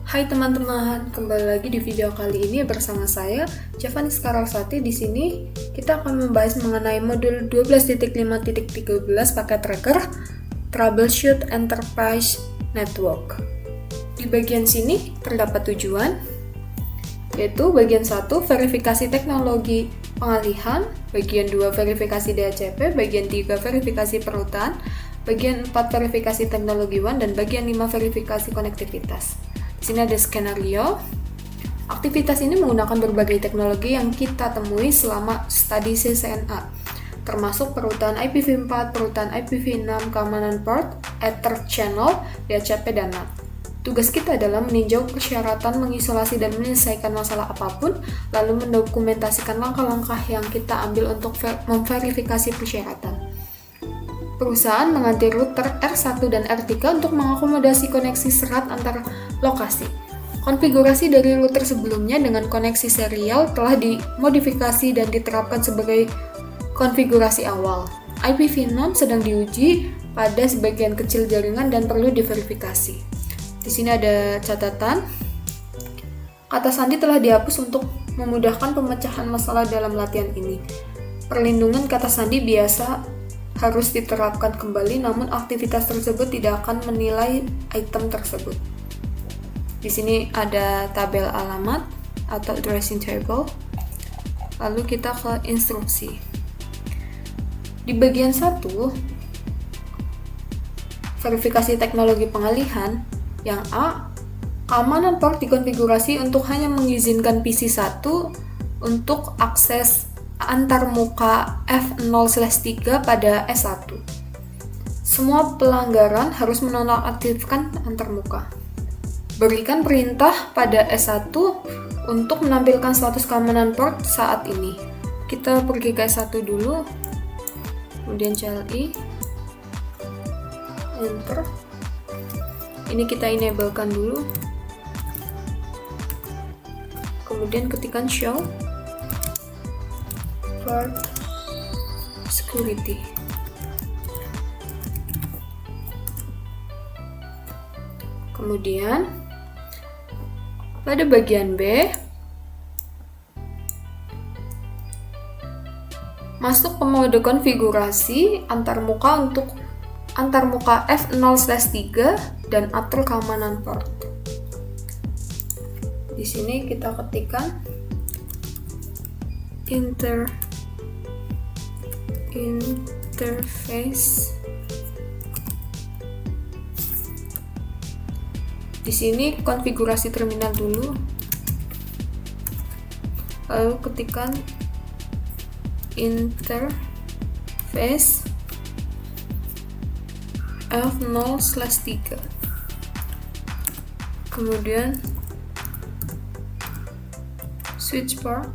Hai teman-teman, kembali lagi di video kali ini bersama saya, Javanis Karasati. Di sini kita akan membahas mengenai modul 12.5.13 paket tracker Troubleshoot Enterprise Network. Di bagian sini terdapat tujuan, yaitu bagian 1 verifikasi teknologi pengalihan, bagian 2 verifikasi DHCP, bagian 3 verifikasi perutan, bagian 4 verifikasi teknologi WAN, dan bagian 5 verifikasi konektivitas. Di sini ada skenario. Aktivitas ini menggunakan berbagai teknologi yang kita temui selama studi CCNA, termasuk perutan IPv4, perutan IPv6, keamanan port, Ether channel, DHCP, dan NAT. Tugas kita adalah meninjau persyaratan, mengisolasi, dan menyelesaikan masalah apapun, lalu mendokumentasikan langkah-langkah yang kita ambil untuk memverifikasi persyaratan. Perusahaan mengganti router R1 dan R3 untuk mengakomodasi koneksi serat antar lokasi. Konfigurasi dari router sebelumnya dengan koneksi serial telah dimodifikasi dan diterapkan sebagai konfigurasi awal. IPv6 sedang diuji pada sebagian kecil jaringan dan perlu diverifikasi. Di sini ada catatan. Kata sandi telah dihapus untuk memudahkan pemecahan masalah dalam latihan ini. Perlindungan kata sandi biasa harus diterapkan kembali, namun aktivitas tersebut tidak akan menilai item tersebut. Di sini ada tabel alamat atau addressing table. Lalu kita ke instruksi. Di bagian 1, verifikasi teknologi pengalihan. Yang A, keamanan port dikonfigurasi untuk hanya mengizinkan PC1 untuk akses antarmuka F0/3 pada S1. Semua pelanggaran harus menonaktifkan antarmuka. Berikan perintah pada S1 untuk menampilkan status keamanan port saat ini. Kita pergi ke S1 dulu, kemudian CLI, enter. Ini kita enablekan dulu, kemudian ketikkan show port security. Kemudian pada bagian B, masuk ke mode konfigurasi antarmuka untuk antarmuka F0/3 dan atur keamanan port. Di sini kita ketikkan interface. Di sini konfigurasi terminal dulu. Lalu ketikkan interface F0/3. Kemudian switch port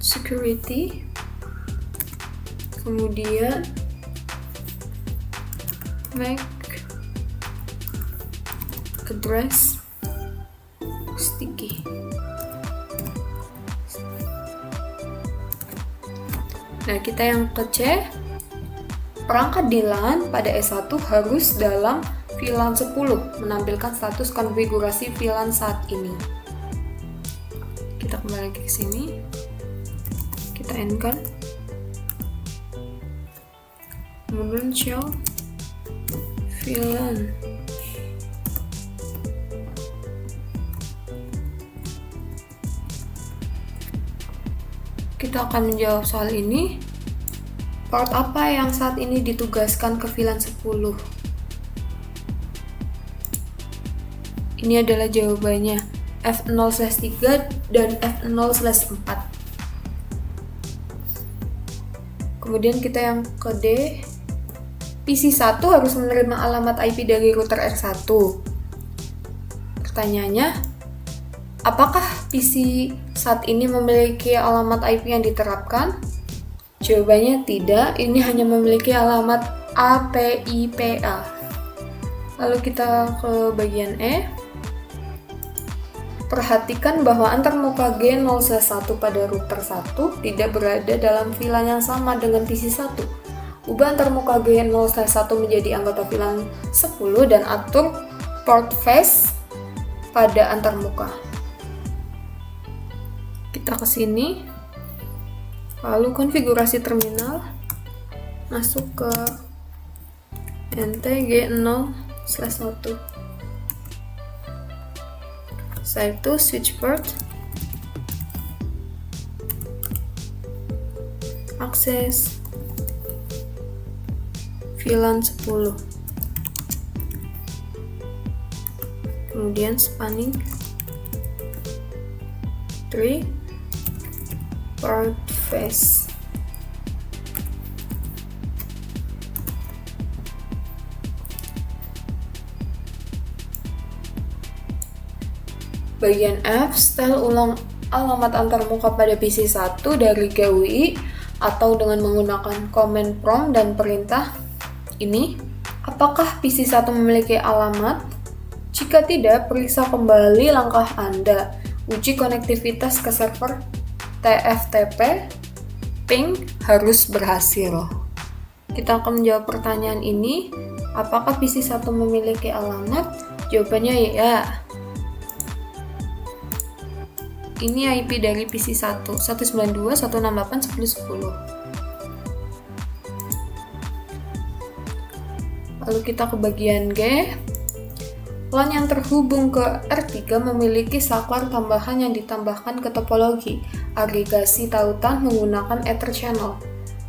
security, kemudian MAC address sticky. Nah, kita yang ke C, perangkat di LAN pada S1 harus dalam VLAN 10 menampilkan status konfigurasi VLAN saat ini. Kita kembali lagi ke sini. Kita end-kan. Kemudian show VLAN. Kita akan menjawab soal ini. Port apa yang saat ini ditugaskan ke VLAN 10? Ini adalah jawabannya, F0/3 dan F0/4. Kemudian kita yang ke D, PC1 harus menerima alamat IP dari router R1. Pertanyaannya, apakah PC saat ini memiliki alamat IP yang diterapkan? Jawabannya tidak, ini hanya memiliki alamat APIPA. Lalu kita ke bagian E. Perhatikan bahwa antarmuka G0/1 pada router 1 tidak berada dalam VLAN yang sama dengan PC1. Ubah antarmuka G0/1 menjadi anggota VLAN 10 dan atur port face pada antarmuka. Kita ke sini, lalu konfigurasi terminal, masuk ke NTG0/1. Setelah itu switch port, akses VLAN 10, kemudian spanning 3 port face. Bagian F, setel ulang alamat antarmuka pada PC 1 dari GUI atau dengan menggunakan command prompt dan perintah ini. Apakah PC 1 memiliki alamat? Jika tidak, periksa kembali langkah Anda. Uji konektivitas ke server TFTP, ping harus berhasil. Kita akan menjawab pertanyaan ini. Apakah PC 1 memiliki alamat? Jawabannya ya. Ini IP dari PC 1, 192.168.10.10. Lalu kita ke bagian G. LAN yang terhubung ke R3 memiliki saklar tambahan yang ditambahkan ke topologi agregasi tautan menggunakan Ether channel.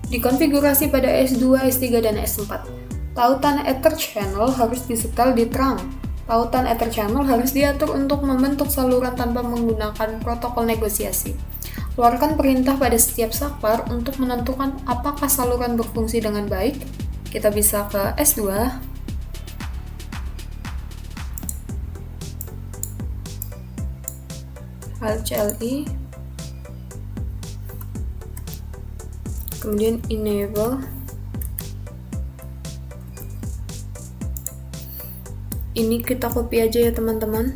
Dikonfigurasi pada S2, S3, dan S4. Tautan Ether channel harus disetel di trunk. Tautan Ether channel harus diatur untuk membentuk saluran tanpa menggunakan protokol negosiasi. Keluarkan perintah pada setiap saklar untuk menentukan apakah saluran berfungsi dengan baik. Kita bisa ke S2. Alt CLI. Kemudian enable. Ini kita copy aja ya teman-teman.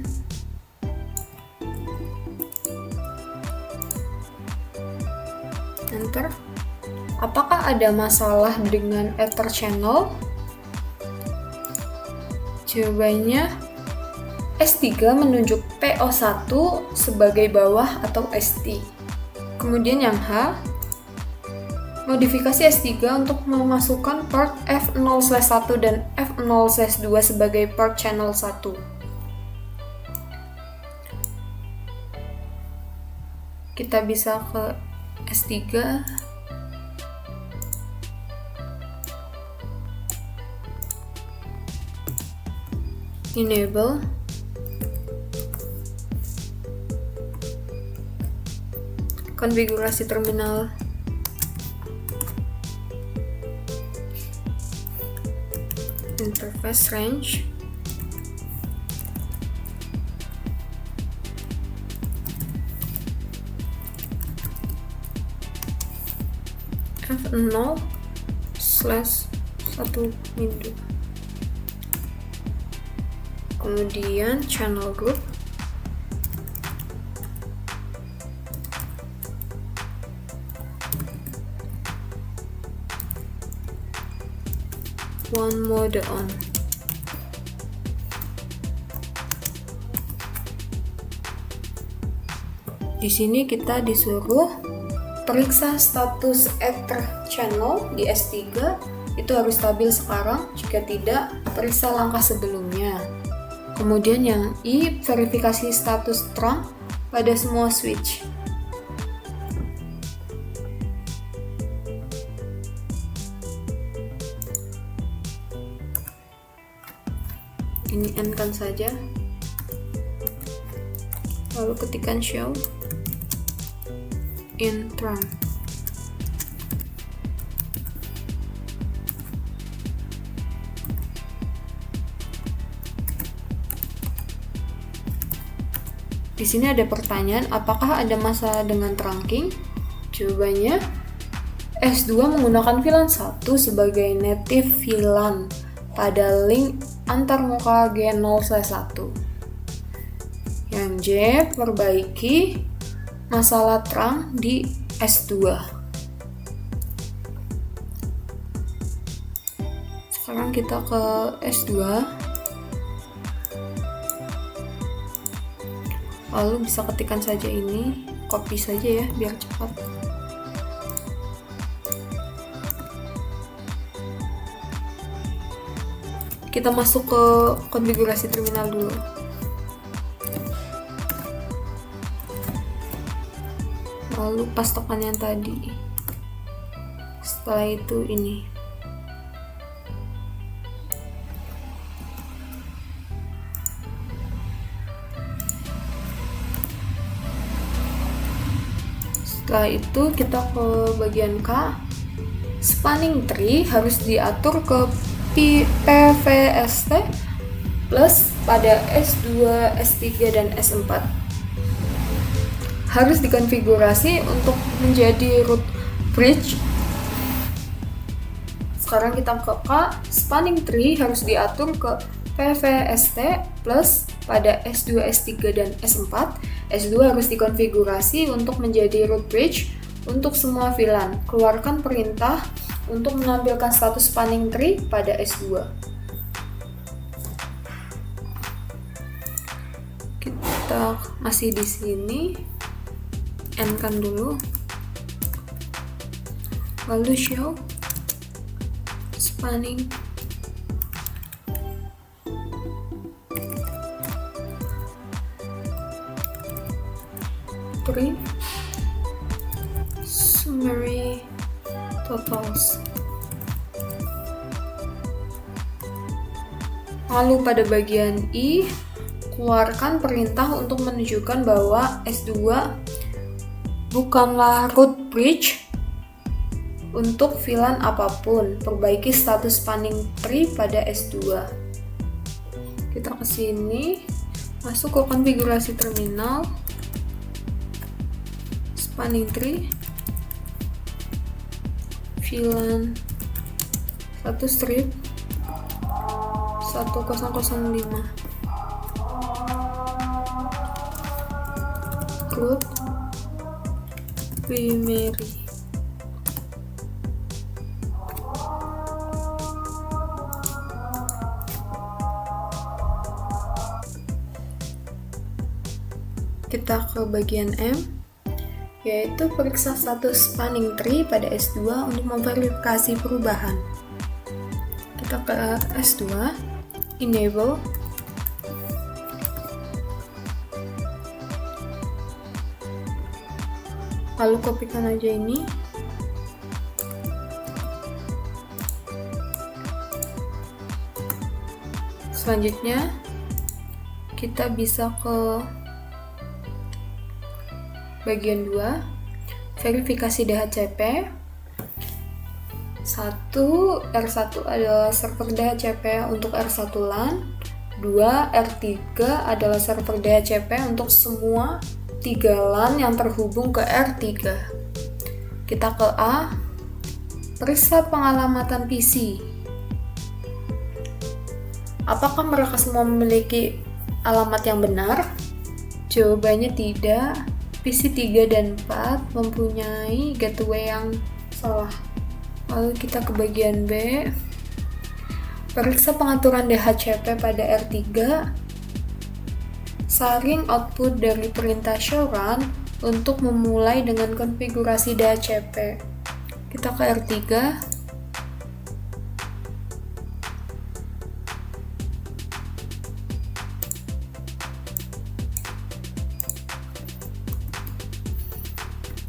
Enter. Apakah ada masalah dengan Ether channel? Jawabannya S3 menunjuk PO1 sebagai bawah atau ST. Kemudian yang H, modifikasi S3 untuk memasukkan port F0/1 dan F0/2 sebagai port channel 1. Kita bisa ke S3. Enable. Konfigurasi terminal. Interface range. F0/1 window. Kemudian channel group. One mode on. Di sini kita disuruh periksa status Ether channel di S3, itu harus stabil sekarang. Jika tidak, periksa langkah sebelumnya. Kemudian yang I, verifikasi status trunk pada semua switch. Ini end-kan saja, lalu ketikkan show in trunk. Di sini ada pertanyaan, apakah ada masalah dengan trunking? Jawabannya, S2 menggunakan VLAN 1 sebagai native VLAN pada link antarmuka G0/1. Yang J, perbaiki masalah trunk di S2. Sekarang kita ke S2. Lalu bisa ketikkan saja ini, copy saja ya biar cepat. Kita masuk ke konfigurasi terminal dulu. Lalu pastekan yang tadi. Setelah itu ini. Setelah itu kita ke bagian K. Spanning tree harus diatur ke PVST plus pada S2, S3, dan S4. Harus dikonfigurasi untuk menjadi root bridge. Sekarang kita ke K. Spanning tree harus diatur ke PVST plus pada S2, S3, dan S4. S2 harus dikonfigurasi untuk menjadi root bridge untuk semua VLAN. Keluarkan perintah untuk menampilkan status spanning tree pada S2. Kita masih di sini, end-kan dulu. Lalu show spanning tree summary totals. Lalu pada bagian I, keluarkan perintah untuk menunjukkan bahwa S2 bukanlah root bridge untuk VLAN apapun. Perbaiki status spanning tree pada S2. Kita ke sini, masuk ke konfigurasi terminal, spanning tree, VLAN 1 strip 1005 root primary. Kita ke bagian M, yaitu periksa status spanning tree pada S2 untuk memverifikasi perubahan. Kita ke S2, enable, lalu kopikan aja ini. Selanjutnya kita bisa ke bagian 2, verifikasi DHCP. 1. R1 adalah server DHCP untuk R1 LAN. 2. R3 adalah server DHCP untuk semua 3 LAN yang terhubung ke R3. Kita ke A, periksa pengalamatan PC. Apakah mereka semua memiliki alamat yang benar? Jawabannya tidak. PC 3 dan 4 mempunyai gateway yang salah. Lalu kita ke bagian B, periksa pengaturan DHCP pada R3. Saring output dari perintah show run untuk memulai dengan konfigurasi DHCP. Kita ke R3,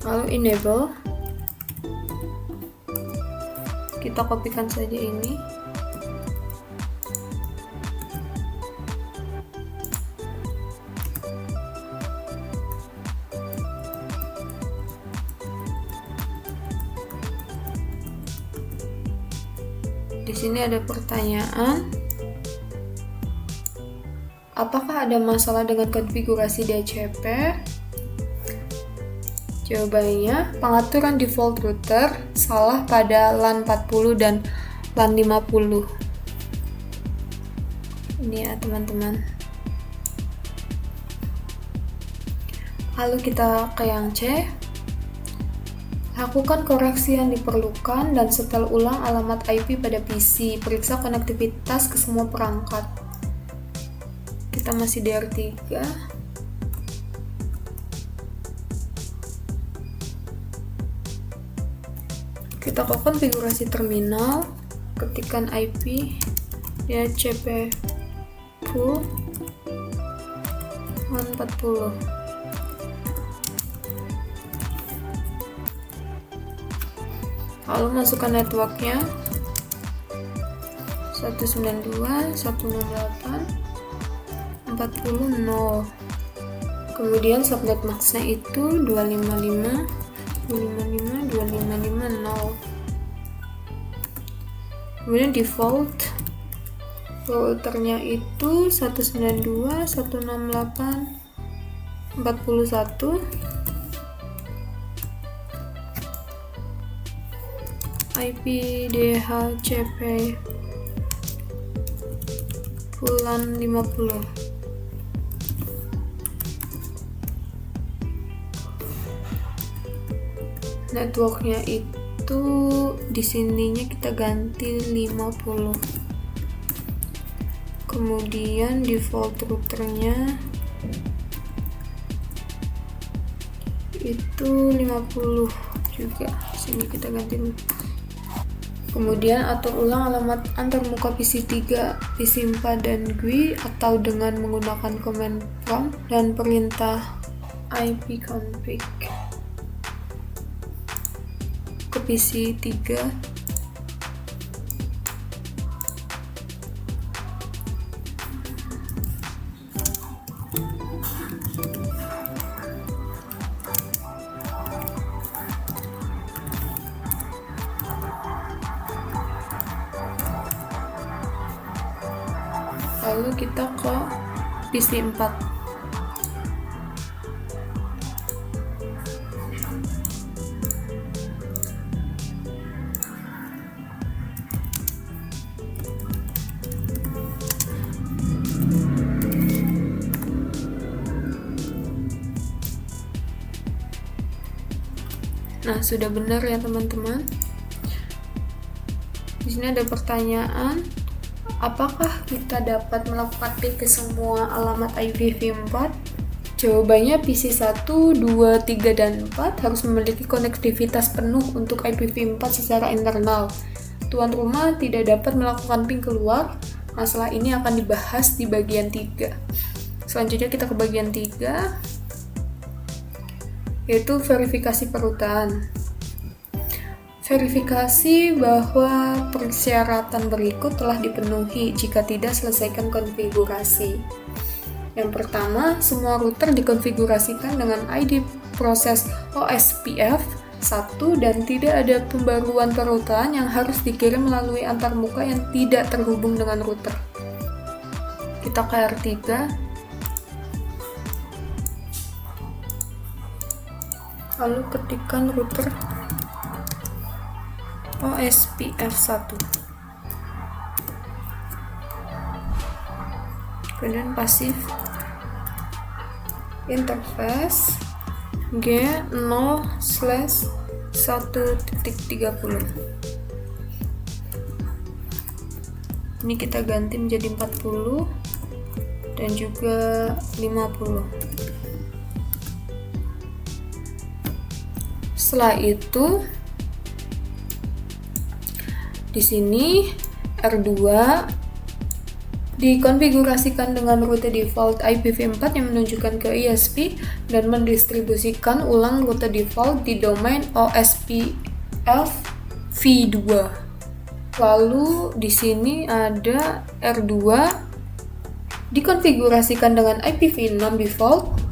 lalu enable. Kita kopikan saja ini. Di sini ada pertanyaan, apakah ada masalah dengan konfigurasi DHCP? Jawabannya, pengaturan default router salah pada LAN 40 dan LAN 50. Ini ya teman-teman. Lalu kita ke yang C. Lakukan koreksi yang diperlukan dan setel ulang alamat IP pada PC. Periksa konektivitas ke semua perangkat. Kita masih di R3. Kita ke konfigurasi terminal, ketikkan IP ya cp full 140. Lalu masukkan networknya 192.168.40.0. Kemudian subnet maxnya itu 255.255.255.0. Kemudian default routernya itu 192.168.41. IP DHCP bulan 50. Networknya itu di sininya kita ganti 50. Kemudian default routernya itu 50 juga, sini kita ganti dulu. Kemudian atur ulang alamat antarmuka PC3, PC4 dan GUI atau dengan menggunakan command prompt dan perintah ipconfig ke PC3. Lalu kita ke PC4. Nah, sudah benar ya teman-teman. Di sini ada pertanyaan, apakah kita dapat melakukan pick ke semua alamat IPv4? Jawabannya PC1, 2, 3, dan 4 harus memiliki konektivitas penuh untuk IPv4 secara internal. Tuan rumah tidak dapat melakukan ping keluar. Masalah ini akan dibahas di bagian 3. Selanjutnya kita ke bagian 3, yaitu verifikasi perutan. Verifikasi bahwa persyaratan berikut telah dipenuhi. Jika tidak, selesaikan konfigurasi. Yang pertama, semua router dikonfigurasikan dengan ID proses OSPF 1 dan tidak ada pembaruan perutan yang harus dikirim melalui antarmuka yang tidak terhubung dengan router. Kita ke R3. Lalu ketikkan router OSPF 1. Kemudian pasif interface G0/1.30. Ini kita ganti menjadi 40 dan juga 50. Setelah itu di sini R2 dikonfigurasikan dengan rute default IPv4 yang menunjukkan ke ISP dan mendistribusikan ulang rute default di domain OSPF v2. Lalu di sini ada R2 dikonfigurasikan dengan IPv6 default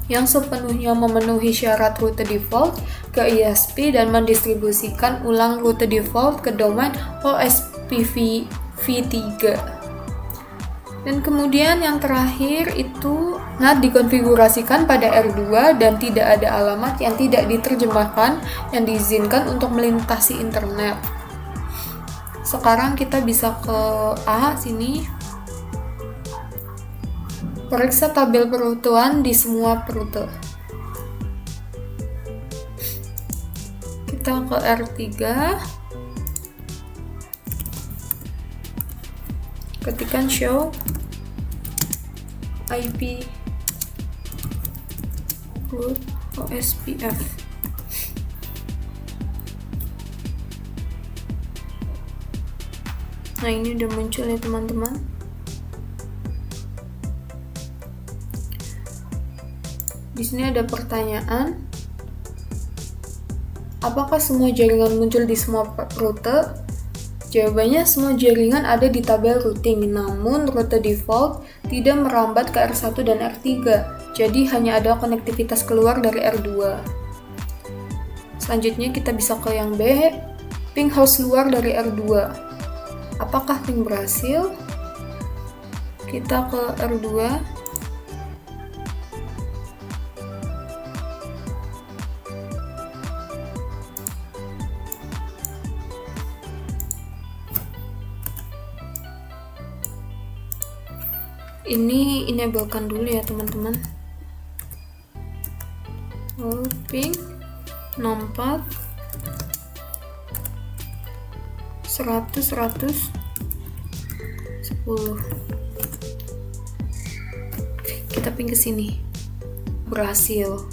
yang sepenuhnya memenuhi syarat rute default ke ISP dan mendistribusikan ulang rute default ke domain OSPF v3. Dan kemudian yang terakhir itu NAT dikonfigurasikan pada R2 dan tidak ada alamat yang tidak diterjemahkan yang diizinkan untuk melintasi internet. Sekarang kita bisa ke A sini. Periksa tabel perutuan di semua rute. Kita ke R3. Ketikkan show IP root OSPF. Nah, ini udah muncul ya teman-teman. Di sini ada pertanyaan, apakah semua jaringan muncul di semua rute? Jawabannya, semua jaringan ada di tabel routing, namun rute default tidak merambat ke R1 dan R3, jadi hanya ada konektivitas keluar dari R2. Selanjutnya kita bisa ke yang B, ping host luar dari R2. Apakah ping berhasil? Kita ke R2. Ini enablekan dulu ya teman-teman. Ping 64 100 110. Kita ping ke sini. Berhasil.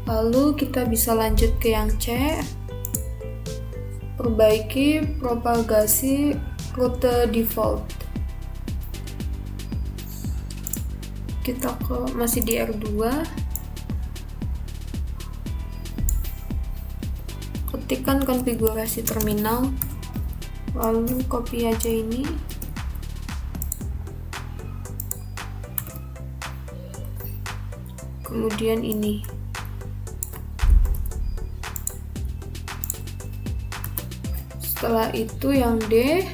Lalu kita bisa lanjut ke yang C. Perbaiki propagasi rute default. Kita masih di R2, ketikkan konfigurasi terminal, lalu copy aja ini, kemudian ini. Setelah itu yang D,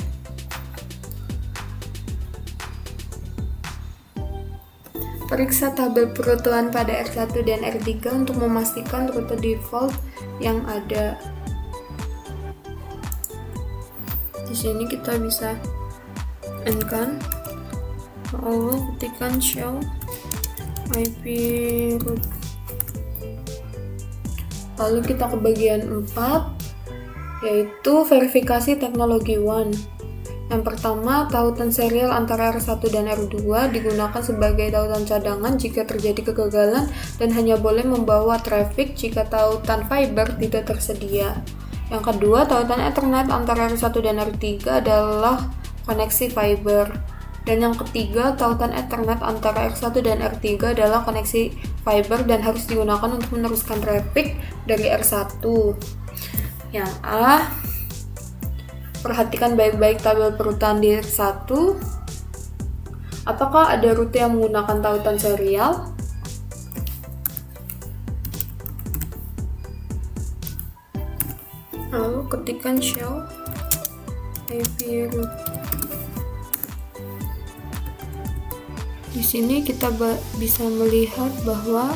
periksa tabel perutuan pada R1 dan R3 untuk memastikan rute default yang ada. Di sini kita bisa endkan, lalu ketikkan show IP route. Lalu kita ke bagian 4, yaitu verifikasi teknologi WAN. Yang pertama, tautan serial antara R1 dan R2 digunakan sebagai tautan cadangan jika terjadi kegagalan dan hanya boleh membawa traffic jika tautan fiber tidak tersedia. Yang kedua, tautan Ethernet antara R1 dan R3 adalah koneksi fiber. Dan yang ketiga, tautan Ethernet antara R1 dan R3 adalah koneksi fiber dan harus digunakan untuk meneruskan traffic dari R1. Yang A, perhatikan baik-baik tabel perutan di R1. Apakah ada rute yang menggunakan tautan serial? Lalu ketikkan show IP route. Di sini kita bisa melihat bahwa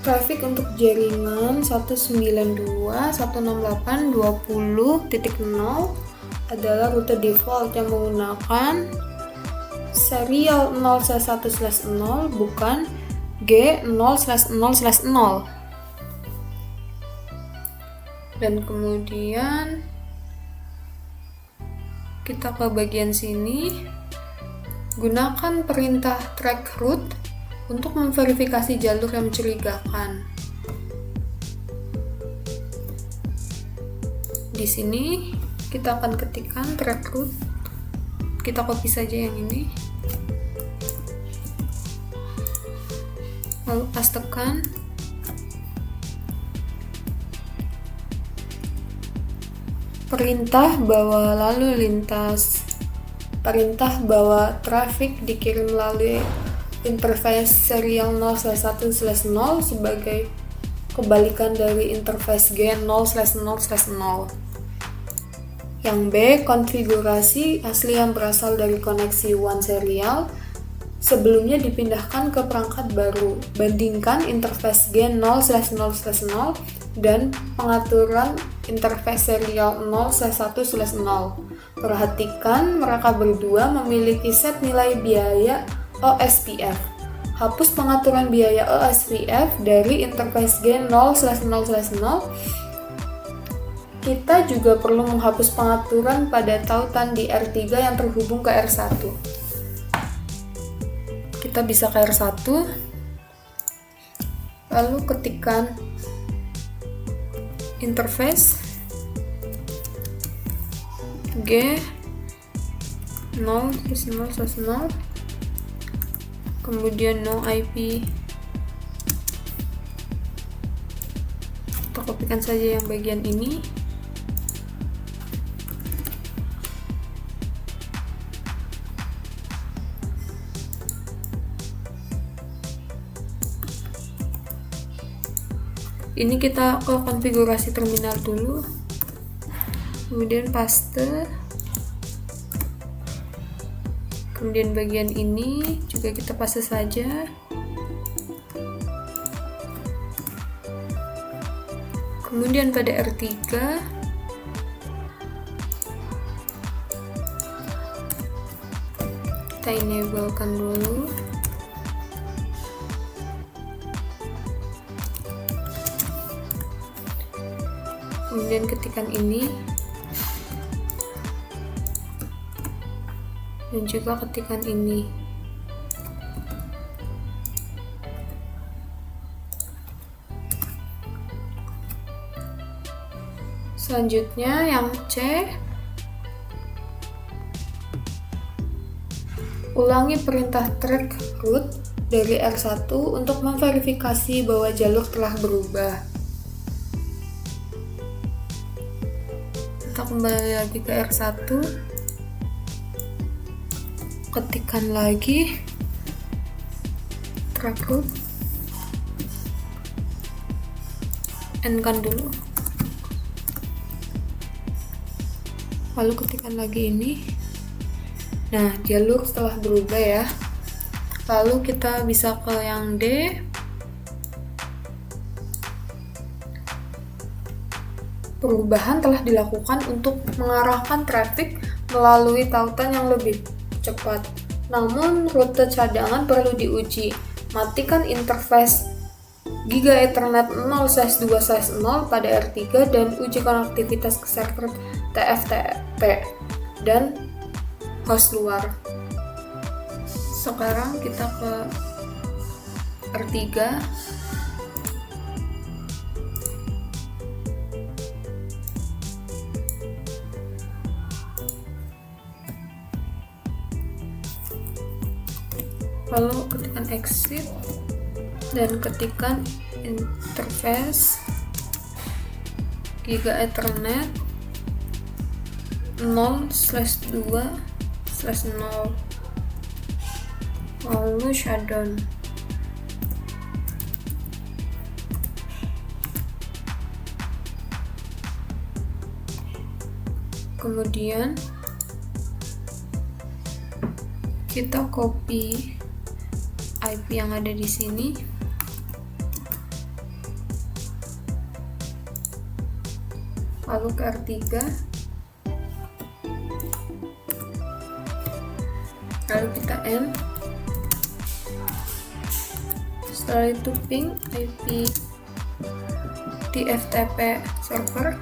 traffic untuk jaringan 192.168.20.0 adalah rute default yang menggunakan serial 0/1/0 bukan G0/0/0. Dan kemudian kita ke bagian sini, gunakan perintah track route untuk memverifikasi jalur yang mencurigakan. Di sini kita akan ketikkan track route. Kita copy saja yang ini. Lalu pastekan. Perintah bawa lalu lintas. Perintah bawa traffic dikirim melalui interface serial 0/1/0 sebagai kebalikan dari interface G0/0/0. Yang B, konfigurasi asli yang berasal dari koneksi WAN serial sebelumnya dipindahkan ke perangkat baru. Bandingkan interface G0/0/0 dan pengaturan interface serial 0/1/0. Perhatikan mereka berdua memiliki set nilai biaya OSPF. Hapus pengaturan biaya OSPF dari interface G0/0/0. Kita juga perlu menghapus pengaturan pada tautan di R3 yang terhubung ke R1. Kita bisa ke R1, lalu ketikkan interface, G 0 slash 0 slash 0, kemudian no IP. Kita kopikan saja yang bagian ini. Ini kita ke konfigurasi terminal dulu, kemudian paste, kemudian bagian ini juga kita paste saja, kemudian pada R3 kita enablekan dulu. Kemudian ketikan ini dan juga ketikan ini. Selanjutnya yang C, ulangi perintah track route dari R1 untuk memverifikasi bahwa jalur telah berubah. Kita kembali lagi ke R1, ketikkan lagi track route, N-kan dulu, lalu ketikkan lagi ini. Nah, jalur setelah berubah ya. Lalu kita bisa ke yang D, perubahan telah dilakukan untuk mengarahkan traffic melalui tautan yang lebih cepat. Namun, rute cadangan perlu diuji. Matikan interface Giga Ethernet 0/2/0 pada R3 dan uji konektivitas ke server TFTP dan host luar. Sekarang kita ke R3. Lalu ketikkan exit dan ketikkan interface Giga Ethernet 0/2/0, lalu shutdown. Kemudian kita copy IP yang ada di sini, lalu ke R3, lalu kita N, setelah itu ping IP TFTP server,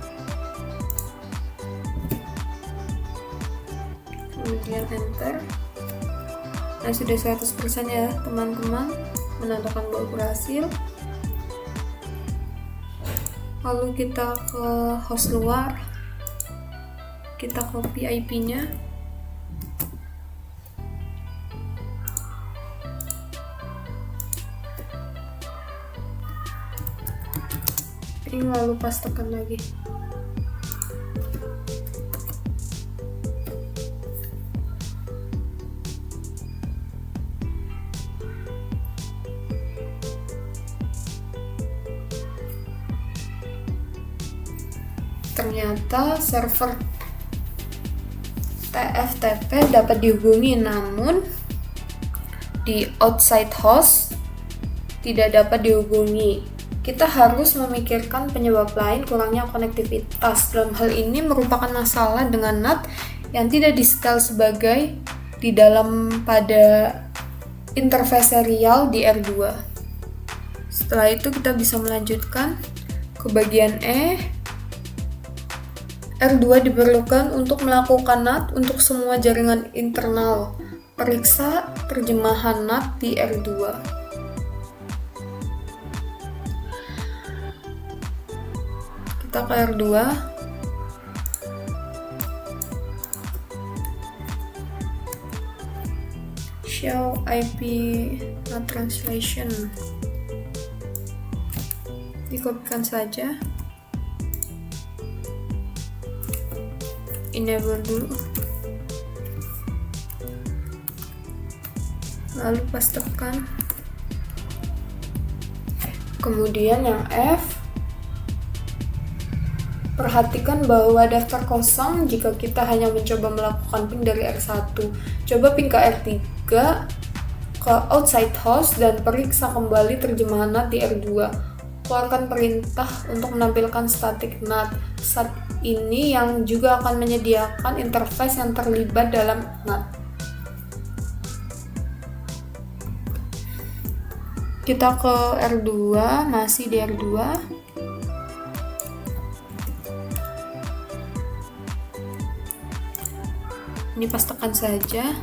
kemudian enter. Nah, sudah 100% ya teman-teman, menandakan bahwa berhasil. Lalu kita ke host luar, kita copy IP-nya, lalu pastekan lagi. Ternyata server TFTP dapat dihubungi, namun di outside host tidak dapat dihubungi. Kita harus memikirkan penyebab lain kurangnya konektivitas. Dalam hal ini merupakan masalah dengan NAT yang tidak di-setel sebagai di dalam pada interface serial di R2. Setelah itu kita bisa melanjutkan ke bagian E. R2 diperlukan untuk melakukan NAT untuk semua jaringan internal. Periksa terjemahan NAT di R2. Kita ke R2. show IP not translation, dikopikan saja, enable dulu, lalu pastekan. Kemudian yang F, perhatikan bahwa daftar kosong jika kita hanya mencoba melakukan ping dari R1. Coba ping ke R3 ke outside host dan periksa kembali terjemahan NAT di R2. Keluarkan perintah untuk menampilkan static NAT. Saat ini yang juga akan menyediakan interface yang terlibat dalam NAT. Kita ke R2, masih di R2. Ini pastekan saja.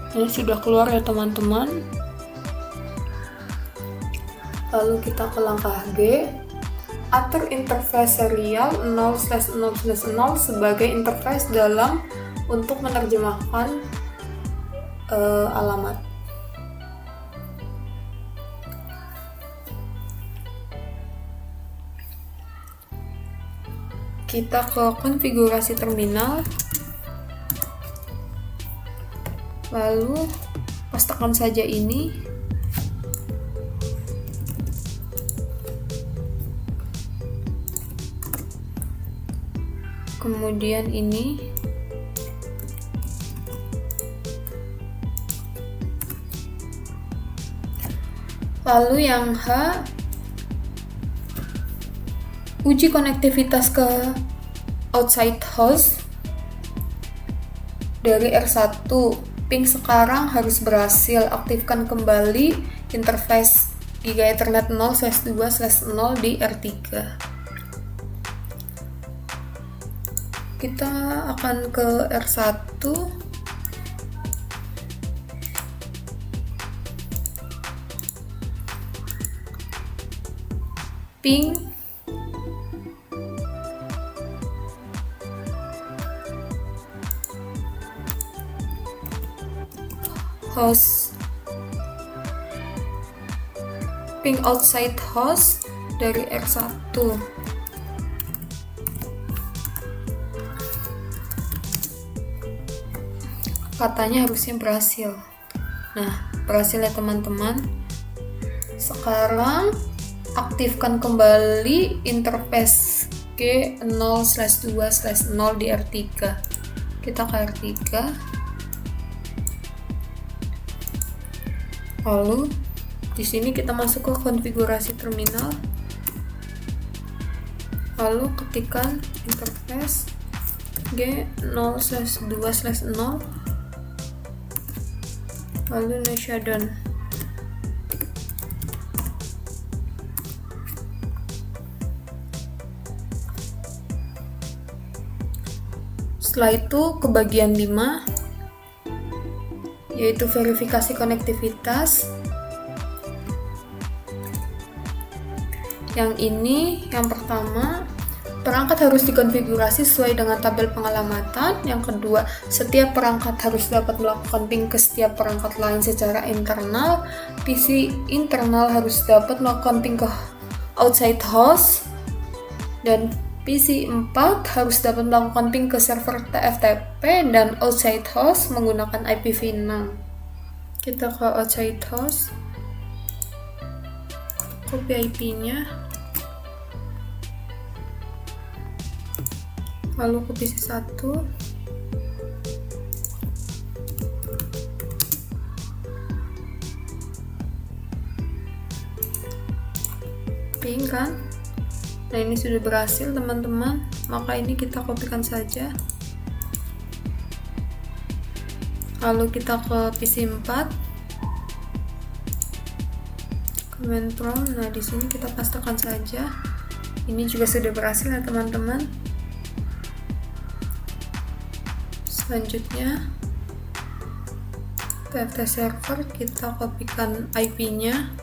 Ini sudah keluar ya teman-teman. Lalu kita ke langkah G, atur interface serial 0/0/0 sebagai interface dalam untuk menerjemahkan alamat. Kita ke konfigurasi terminal, lalu pastekan saja ini. Kemudian ini. Lalu yang H, uji konektivitas ke outside host dari R1. Ping sekarang harus berhasil. Aktifkan kembali interface Giga Ethernet 0/2/0 di R3. Kita akan ke R1. Ping host, ping outside host dari R1. Katanya harusnya berhasil. Nah, berhasil ya teman-teman. Sekarang aktifkan kembali interface G0/2/0 di R3. Kita ke R3. Lalu di sini kita masuk ke konfigurasi terminal. Lalu ketikkan interface G0/2/0, lalu no shutdown. Setelah itu ke bagian 5, yaitu verifikasi konektivitas. Yang ini, yang pertama, perangkat harus dikonfigurasi sesuai dengan tabel pengalamatan. Yang kedua, setiap perangkat harus dapat melakukan ping ke setiap perangkat lain secara internal. PC internal harus dapat melakukan ping ke outside host, dan PC 4 harus dapat melakukan ping ke server TFTP dan outside host menggunakan IPv6. Kita ke outside host, copy IP-nya, lalu ke PC 1, ping kan. Nah, ini sudah berhasil teman-teman, maka ini kita kopikan saja. Lalu kita ke PC 4, command prompt. Nah, di sini kita pastekan saja. Ini juga sudah berhasil ya teman-teman. Selanjutnya TFT server, kita kopikan IP-nya.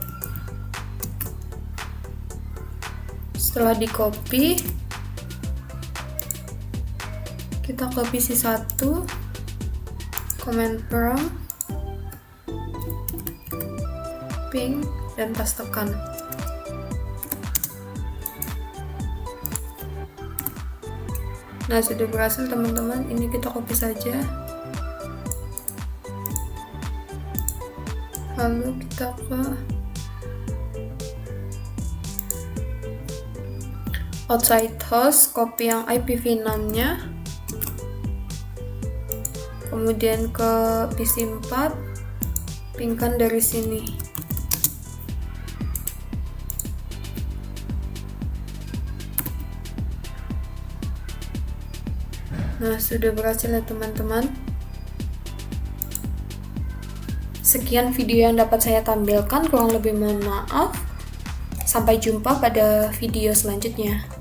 Setelah di copy, kita ke PC 1, command prompt, copying dan pastekan. Nah, sudah berhasil teman-teman. Ini kita copy saja. Lalu kita ke outside host, copy yang IPv6 nya, kemudian ke PC 4, pingkan dari sini. Nah, sudah berhasil ya teman-teman. Sekian video yang dapat saya tampilkan, kurang lebih mohon maaf. Sampai jumpa pada video selanjutnya.